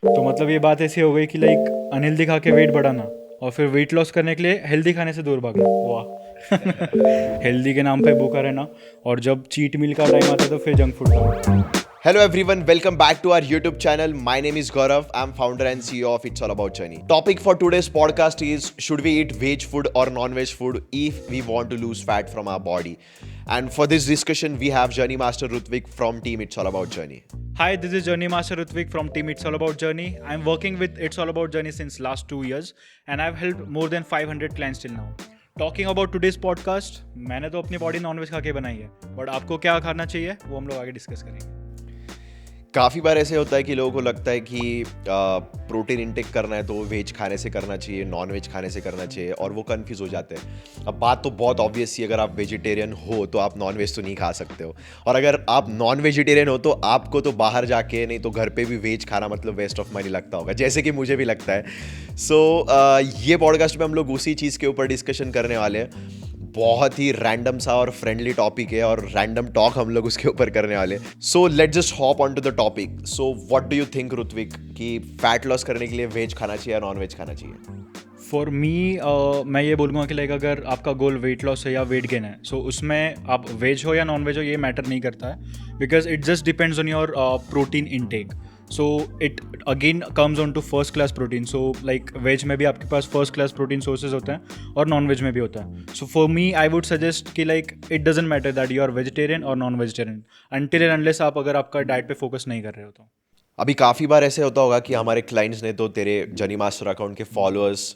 तो मतलब ये बात ऐसी हो गई कि लाइक अनहेल्दी खा के वेट बढ़ाना और फिर वेट लॉस करने के लिए हेल्दी खाने से दूर भागना। वाह। हेल्दी के नाम पे भूखा रहना और जब चीट मील का टाइम आता है तो फिर जंक फूड खाना। Hello everyone, welcome back to our YouTube channel. My name is Gaurav. I'm founder and CEO of It's All About Journey. Topic for today's podcast is, should we eat veg food or non-veg food if we want to lose fat from our body? And for this discussion, we have Journey Master Rutvik from Team It's All About Journey. Hi, this is Journey Master Rutvik from Team It's All About Journey. I'm working with It's All About Journey since last 2 years and I've helped more than 500 clients till now. Talking about today's podcast, मैंने तो अपनी body nonveg खा के बनाई है, but आपको क्या खाना चाहिए वो हम लोग आगे डिस्कस करेंगे। काफ़ी बार ऐसे होता है कि लोगों को लगता है कि प्रोटीन इंटेक करना है तो वेज खाने से करना चाहिए, नॉन वेज खाने से करना चाहिए, और वो कंफ्यूज हो जाते हैं। अब बात तो बहुत ऑब्वियस ही, अगर आप वेजिटेरियन हो तो आप नॉन वेज तो नहीं खा सकते हो, और अगर आप नॉन वेजिटेरियन हो तो आपको तो बाहर जाके नहीं तो घर पे भी वेज खाना मतलब वेस्ट ऑफ मनी लगता होगा, जैसे कि मुझे भी लगता है। सो ये पॉडकास्ट में हम लोग उसी चीज़ के ऊपर डिस्कशन करने वाले हैं। बहुत ही रैंडम सा और फ्रेंडली टॉपिक है और रैंडम टॉक हम लोग उसके ऊपर करने वाले। So let's just hop on to the topic. So what do you think Ritvik, कि फैट लॉस करने के लिए वेज खाना चाहिए या नॉन वेज खाना चाहिए? फॉर मी मैं ये बोलूँगा कि लाइक अगर आपका गोल वेट लॉस है या वेट गेन है, सो उसमें आप वेज हो या नॉन वेज हो ये मैटर नहीं करता है, because it just depends on your protein intake. So it again comes on to first class protein. So like veg में भी आपके पास फर्स्ट क्लास प्रोटीन सोर्सेज होते हैं और नॉन वेज में भी होता है। So for me I would suggest कि like it doesn't matter that you are vegetarian और non vegetarian until and unless आप अगर आपका डाइट पे फोकस नहीं कर रहे हो तो। अभी काफ़ी बार ऐसे होता होगा कि हमारे क्लाइंट्स ने तो तेरे जनी मास्टर अकाउंट के फॉलोअर्स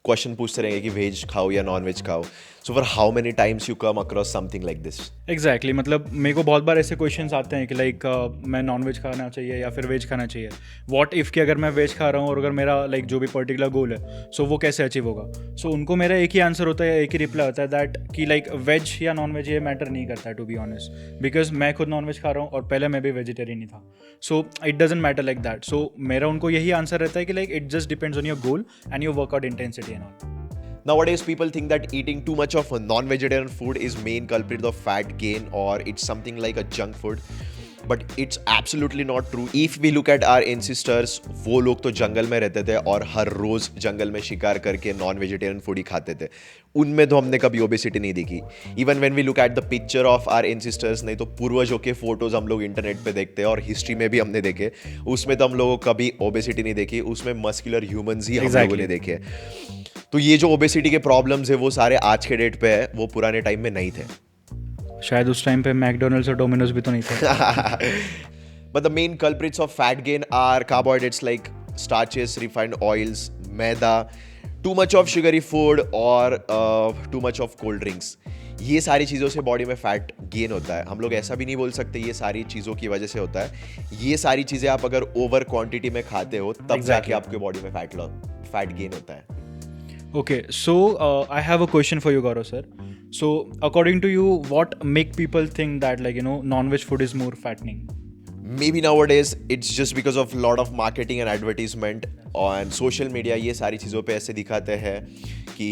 क्वेश्चन पूछते रहेंगे कि वेज खाओ या नॉन वेज खाओ। So for how many times you come across something like this? Exactly मतलब मेरे को बहुत बार ऐसे क्वेश्चंस आते हैं कि लाइक मैं नॉन वेज खाना चाहिए या फिर वेज खाना चाहिए। व्हाट इफ़ कि अगर मैं वेज खा रहा हूँ और अगर मेरा लाइक जो भी पर्टिकुलर गोल है सो वो कैसे अचीव होगा। सो उनको मेरा एक ही आंसर होता है, एक ही रिप्लाई होता है दैट कि लाइक वेज या नॉन वेज ये मैटर नहीं करता है टू बी ऑनेस्ट, बिकॉज मैं खुद नॉन वेज खा रहा हूँ और पहले मैं भी वेजिटेरियन ही था। So it doesn't matter like that. So मेरा उनको यही आंसर रहता है कि like it just depends on your goal and your workout intensity and all. Nowadays, people think that eating too much of non-vegetarian food is main culprit of fat gain, or it's something like a junk food. But it's absolutely not true. If we look at our ancestors, वो लोग तो जंगल में रहते थे और हर रोज जंगल में शिकार करके नॉन वेजिटेरियन फूड ही खाते थे। उनमें तो हमने कभी ओबेसिटी नहीं देखी। Even when we look at the picture of our ancestors, नहीं तो पूर्वजों के फोटोज हम लोग इंटरनेट पे देखते हैं और हिस्ट्री में भी हमने देखे, उसमें तो हम लोगों को कभी ओबेसिटी नहीं देखी, उसमें मस्कुलर ह्यूमंस ही हम लोगों ने देखे। तो ये जो ओबेसिटी के प्रॉब्लम्स है वो सारे आज के डेट पे है, वो पुराने टाइम में नहीं थे। शायद उस टाइम पे मैकडोनल्ड्स और डोमिनोज भी तो नहीं थे। But the main culprits of fat gain are carbohydrates like starches, refined oils, maida, too much of sugary food और too much of cold drinks. ये सारी चीज़ों से बॉडी में फैट गेन होता है। हम लोग ऐसा भी नहीं बोल सकते ये सारी चीज़ों की वजह से होता है। ये सारी चीज़ें आप अगर ओवर क्वांटिटी में खाते हो तब जाके आपके बॉडी में फैट गेन होता है। Okay, so I have a question for you, Gaurav sir. So according to you, what make people think that like non-veg food is more fattening? Maybe nowadays it's just because of lot of marketing and advertisement on social media। ये सारी चीज़ों पे ऐसे दिखाते हैं कि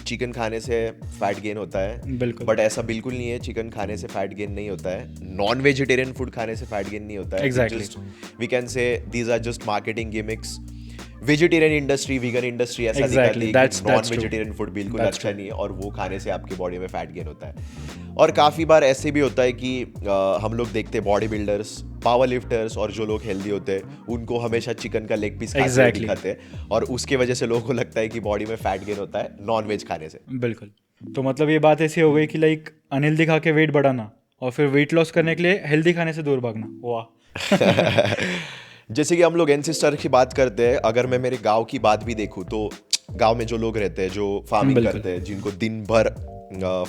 chicken खाने से फैट गेन होता है, बिल्कुल, बट ऐसा बिल्कुल नहीं है। चिकन खाने से फैट गेन नहीं होता है, नॉन वेजिटेरियन फूड खाने से फैट गेन नहीं होता है। Exactly. We can say these are just marketing gimmicks. Vegetarian industry, vegan industry ऐसा Exactly. दिखाती है कि नॉन That's वेजिटेरियन फूड बिल्कुल That's अच्छा नहीं है और वो खाने से आपकी बॉडी में फैट गेन होता है। और काफ़ी बार ऐसे भी होता है कि हम लोग देखते हैं बॉडी बिल्डर्स, पावर लिफ्टर्स और जो लोग हेल्दी होते हैं उनको हमेशा चिकन का लेग पीस खाते हुए दिखाते हैं और उसके वजह से लोगों को लगता है कि बॉडी में फैट गेन होता है नॉन वेज खाने से। बिल्कुल। तो मतलब ये बात ऐसी हो गई कि लाइक अनहेल्दी खा के वेट बढ़ाना और फिर वेट लॉस करने के लिए हेल्दी खाने से दूर भागना। वाह। जैसे कि हम लोग एंसेस्टर की बात करते हैं, अगर मैं मेरे गांव की बात भी देखूं तो गांव में जो लोग रहते हैं, जो फार्मिंग करते हैं, जिनको दिन भर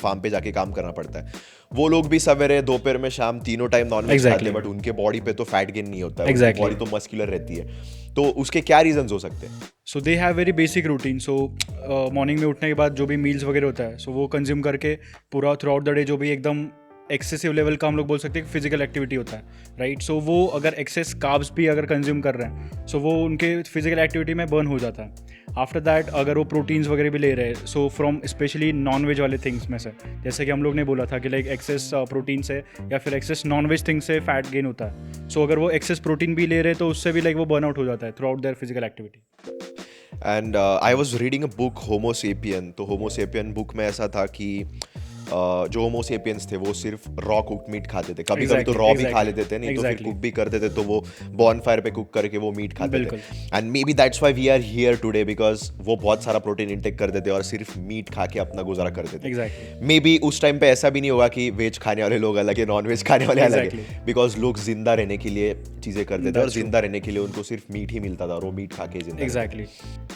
फार्म पे जाके काम करना पड़ता है, वो लोग भी सवेरे, दोपहर में, शाम तीनों टाइम नॉनवेज खाते हैं, बट उनके बॉडी पे तो फैट गेन नहीं होता है। बॉडी तो मस्कुलर रहती है। तो उसके क्या रीजंस हो सकते हैं? So they have very basic routine. So morning में उठने के बाद जो भी मील्स वगैरह होता है सो वो कंज्यूम करके पूरा थ्रू आउट द डे जो भी एकदम एक्सेसिव लेवल का हम लोग बोल सकते हैं कि फिजिकल एक्टिविटी होता है, राइट। सो वो अगर एक्सेस कार्ब्स भी अगर कंज्यूम कर रहे हैं सो वो उनके फिजिकल एक्टिविटी में बर्न हो जाता है। आफ्टर दैट अगर वो प्रोटीन्स वगैरह भी ले रहे हैं, so from specially non veg वाले थिंग्स में से, जैसे कि हम लोग ने बोला था कि लाइक एक्सेस प्रोटीन से या फिर एक्सेस नॉन वेज थिंग से फैट गेन होता है। सो अगर वो एक्सेस प्रोटीन भी ले रहे हैं तो उससे भी लाइक वो बर्न आउट हो जाता है through out their physical activity. And I was reading a book Homo sapien, तो होमोसेपियन बुक में ऐसा था कि जो होमोसेपियंस थे वो सिर्फ रॉ कुक्ड मीट खाते थे, कभी कभी तो रॉ भी खा लेते थे, नहीं तो फिर कुक भी करते थे, तो वो बॉनफायर पे कुक करके वो मीट खाते थे। And may be that's why we are here today, because वो बहुत सारा प्रोटीन इंटेक करते थे और सिर्फ मीट खा के अपना गुजारा करते थे। मे बी उस टाइम पे ऐसा भी नहीं होगा कि वेज खाने वाले लोग अलग है, नॉन वेज खाने वाले अलग है, बिकॉज लोग जिंदा रहने के लिए चीजें करते थे और जिंदा रहने के लिए उनको सिर्फ मीट ही मिलता था और वो मीट खा के जिंदा। एग्जैक्टली।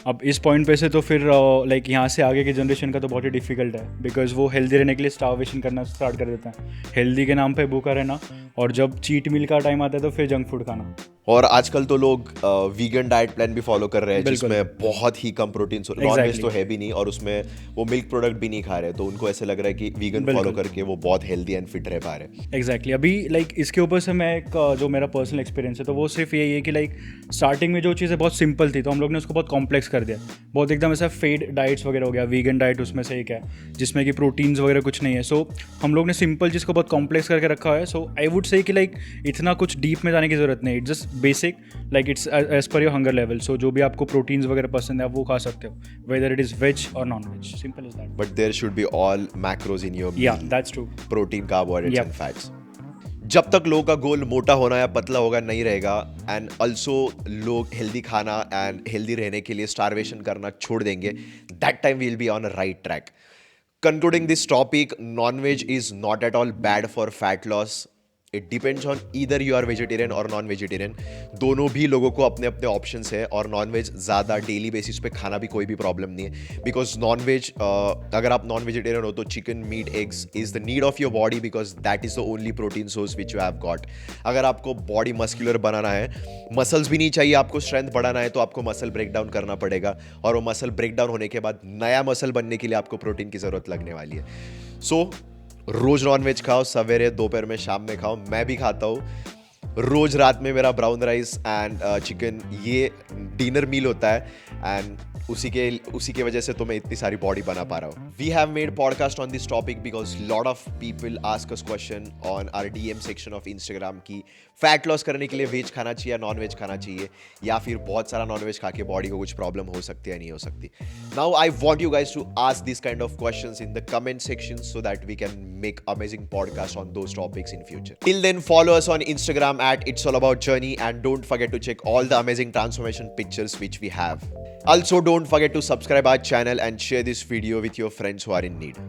अब इस पॉइंट पे से तो फिर लाइक यहाँ से आगे की जनरेशन का तो बहुत ही डिफिकल्ट है, बिकॉज वो हेल्दी रहने के लिए स्टार्वेशन करना स्टार्ट कर देते हैं, हेल्दी के नाम पे भूखा रहना, और जब चीट मील का टाइम आता है तो फिर जंक फूड खाना। और आजकल तो लोग वीगन डाइट प्लान भी फॉलो कर रहे हैं जिसमें बहुत ही कम प्रोटीन, नॉन वेज तो है भी नहीं और उसमें वो मिल्क प्रोडक्ट भी नहीं खा रहे, तो उनको ऐसे लग रहा है कि वीगन फॉलो करके वो बहुत हेल्दी एंड फिट रह पा रहे हैं। एग्जैक्टली। अभी लाइक इसके ऊपर से मैं एक जो मेरा पर्सनल एक्सपीरियंस है तो वो सिर्फ यही है कि लाइक स्टार्टिंग में जो चीज़ें बहुत सिंपल थी तो हम लोग ने उसको बहुत कॉम्प्लेक्स कर दिया, बहुत एकदम ऐसा फेड डाइट्स वगैरह हो गया। वीगन डाइट उसमें से एक है जिसमें कि प्रोटीन्स वगैरह कुछ नहीं है, सो हम लोग ने सिंपल चीज़ को बहुत कॉम्प्लेक्स करके रखा है। सो आई वुड से कि लाइक इतना कुछ डीप में जाने की जरूरत नहीं, it's just basic, like it's as per your hunger level. So जो भी आपको प्रोटीन्स वगैरह पसंद है आप वो खा सकते हो, वेदर इट इज वेज और non veg, simple is that. But there should be all macros in your meal. Yeah that's true. Protein, carbohydrates and fats. जब तक लोगों का गोल मोटा होना या पतला होगा नहीं रहेगा, एंड ऑल्सो लोग हेल्दी खाना एंड हेल्दी रहने के लिए स्टारवेशन करना छोड़ देंगे, that time we will be on a right track. Concluding this topic, non-veg is not at all bad for fat loss. It depends on either you are vegetarian or non-vegetarian. दोनों भी लोगों को अपने अपने options है और non veg ज़्यादा daily basis पे खाना भी कोई भी प्रॉब्लम नहीं है, बिकॉज नॉन-वेज अगर आप नॉन-वेजिटेरियन हो तो chicken, meat, eggs is the need of your body, because that is the only protein source which you have got. अगर आपको बॉडी मस्कुलर बनाना है, मसल्स भी नहीं चाहिए, आपको स्ट्रेंथ बढ़ाना है, तो आपको मसल ब्रेक डाउन करना पड़ेगा, और वो मसल ब्रेक डाउन होने के बाद नया मसल बनने के लिए आपको प्रोटीन की ज़रूरत लगने वाली है। सो रोज नॉन वेज खाओ, सवेरे, दोपहर में, शाम में खाओ, मैं भी खाता हूँ। रोज रात में मेरा ब्राउन राइस एंड चिकन ये डिनर मील होता है, एंड उसी के वजह से तो मैं इतनी सारी बॉडी बना पा रहा हूँ। We have made podcast on this topic because lot of people ask us question on our DM section of Instagram की फैट लॉस करने के लिए वेज खाना चाहिए या नॉन वेज खाना चाहिए, या फिर बहुत सारा नॉन वेज खा के बॉडी को कुछ प्रॉब्लम हो सकती है या नहीं हो सकती। Now I want you guys to ask this kind of questions in the comment section so that we can make amazing podcast on those topics in future. Till then follow us on Instagram at It's All About Journey, and don't forget to check all the amazing transformation pictures which we have. Also, don't forget to subscribe our channel and share this video with your friends who are in need.